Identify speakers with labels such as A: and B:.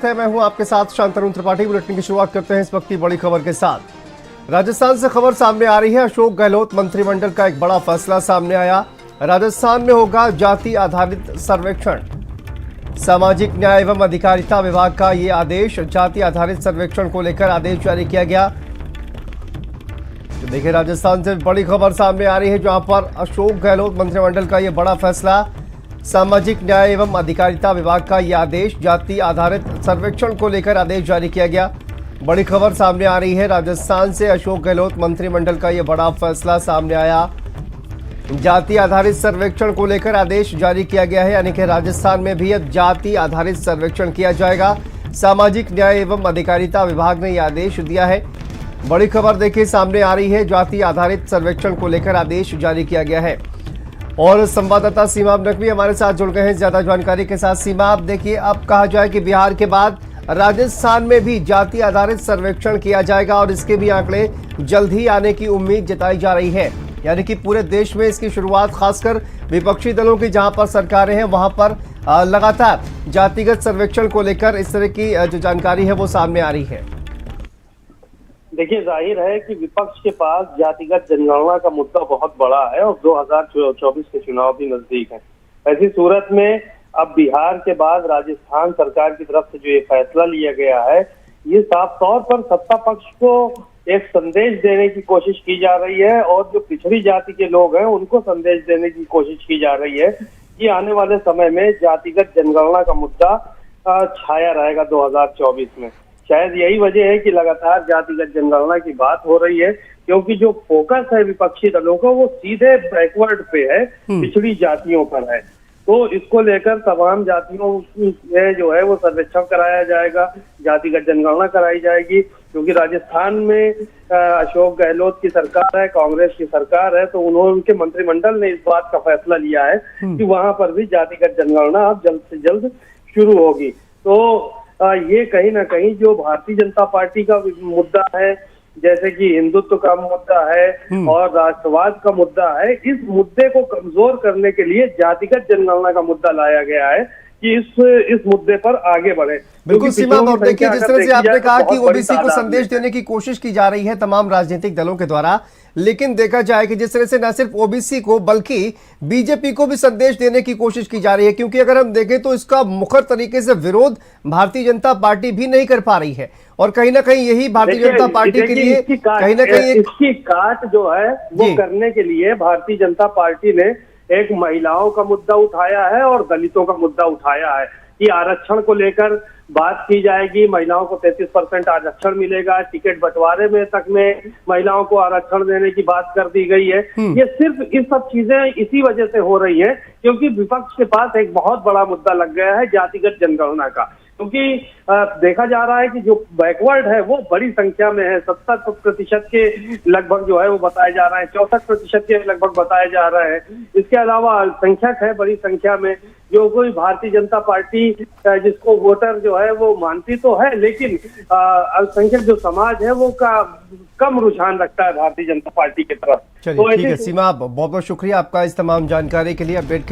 A: स्वागत है। मैं हूं आपके साथ शांतनु त्रिपाठी। बुलेटिन की शुरुआत करते हैं इस वक्त की बड़ी खबर के साथ। राजस्थान से खबर सामने आ रही है। अशोक गहलोत मंत्रिमंडल का एक बड़ा फैसला सामने आया। राजस्थान में होगा जाति आधारित सर्वेक्षण। सामाजिक न्याय एवं अधिकारिता विभाग का ये आदेश, जाति आधारित सर्वेक्षण को लेकर आदेश जारी किया गया। तो देखिए, राजस्थान से बड़ी खबर सामने आ रही है, जहां पर अशोक गहलोत मंत्रिमंडल का ये बड़ा फैसला, सामाजिक न्याय एवं अधिकारिता विभाग का यह आदेश, जाति आधारित सर्वेक्षण को लेकर आदेश जारी किया गया। बड़ी खबर सामने आ रही है। राजस्थान से अशोक गहलोत मंत्रिमंडल का यह बड़ा फैसला सामने आया। जाति आधारित सर्वेक्षण को लेकर आदेश जारी किया गया है, यानी कि राजस्थान में भी अब जाति आधारित सर्वेक्षण किया जाएगा। सामाजिक न्याय एवं अधिकारिता विभाग ने यह आदेश दिया है। बड़ी खबर देखिए सामने आ रही है। जाति आधारित सर्वेक्षण को लेकर आदेश जारी किया गया है। और संवाददाता सीमा नकवी हमारे साथ जुड़ गए हैं ज्यादा जानकारी के साथ। सीमा, आप देखिए, अब कहा जाए कि बिहार के बाद राजस्थान में भी जाति आधारित सर्वेक्षण किया जाएगा और इसके भी आंकड़े जल्द ही आने की उम्मीद जताई जा रही है। यानी कि पूरे देश में इसकी शुरुआत खासकर विपक्षी दलों की जहां पर सरकारें हैं वहां पर लगातार जातिगत सर्वेक्षण को लेकर इस तरह की जो जानकारी है वो सामने आ रही है।
B: देखिए, जाहिर है कि विपक्ष के पास जातिगत जनगणना का मुद्दा बहुत बड़ा है और 2024 के चुनाव भी नजदीक है। ऐसी सूरत में अब बिहार के बाद राजस्थान सरकार की तरफ से जो ये फैसला लिया गया है, ये साफ तौर पर सत्ता पक्ष को एक संदेश देने की कोशिश की जा रही है और जो पिछड़ी जाति के लोग हैं उनको संदेश देने की कोशिश की जा रही है कि आने वाले समय में जातिगत जनगणना का मुद्दा छाया रहेगा 2024 में। शायद यही वजह है कि लगातार जातिगत जनगणना की बात हो रही है, क्योंकि जो फोकस है विपक्षी दलों का वो सीधे बैकवर्ड पे है, पिछड़ी जातियों पर है। तो इसको लेकर तमाम जातियों में जो है वो सर्वेक्षण कराया जाएगा, जातिगत जनगणना कराई जाएगी। क्योंकि राजस्थान में अशोक गहलोत की सरकार है, कांग्रेस की सरकार है, तो उनके मंत्रिमंडल ने इस बात का फैसला लिया है कि वहां पर भी जातिगत जनगणना अब जल्द से जल्द शुरू होगी। तो ये कहीं ना कहीं जो भारतीय जनता पार्टी का मुद्दा है, जैसे कि हिंदुत्व का मुद्दा है और राष्ट्रवाद का मुद्दा है, इस मुद्दे को कमजोर करने के लिए जातिगत जनगणना का मुद्दा लाया गया है कि इस मुद्दे पर आगे बढ़े।
A: बिल्कुल सीमा, और देखिए जिस तरह से आपने कहा कि ओबीसी को संदेश देने की कोशिश की जा रही है तमाम राजनीतिक दलों के द्वारा, लेकिन देखा जाए कि जिस तरह से न सिर्फ ओबीसी को बल्कि बीजेपी को भी संदेश देने की कोशिश की जा रही है, क्योंकि अगर हम देखें तो इसका मुखर तरीके से विरोध भारतीय जनता पार्टी भी नहीं कर पा रही है और कहीं ना कहीं यही भारतीय जनता पार्टी के लिए कहीं ना कहीं
B: इसकी काट जो है वो करने के लिए भारतीय जनता पार्टी ने एक महिलाओं का मुद्दा उठाया है और दलितों का मुद्दा उठाया है कि आरक्षण को लेकर बात की जाएगी। महिलाओं को 33% आरक्षण मिलेगा, टिकट बंटवारे में तक में महिलाओं को आरक्षण देने की बात कर दी गई है। ये सिर्फ इस सब चीजें इसी वजह से हो रही है क्योंकि विपक्ष के पास एक बहुत बड़ा मुद्दा लग गया है जातिगत जनगणना का। क्योंकि देखा जा रहा है कि जो बैकवर्ड है वो बड़ी संख्या में है, 70% के लगभग जो है वो बताया जा रहा है, 64% के लगभग बताया जा रहा है। इसके अलावा अल्पसंख्यक है बड़ी संख्या में, जो कोई भारतीय जनता पार्टी जिसको वोटर जो है वो मानती तो है, लेकिन अल्पसंख्यक जो समाज है वो कम रुझान रखता है भारतीय जनता पार्टी की तरफ।
A: चलिए ठीक है सीमा, बहुत बहुत शुक्रिया आपका इस तमाम जानकारी के लिए, अपडेट के लिए।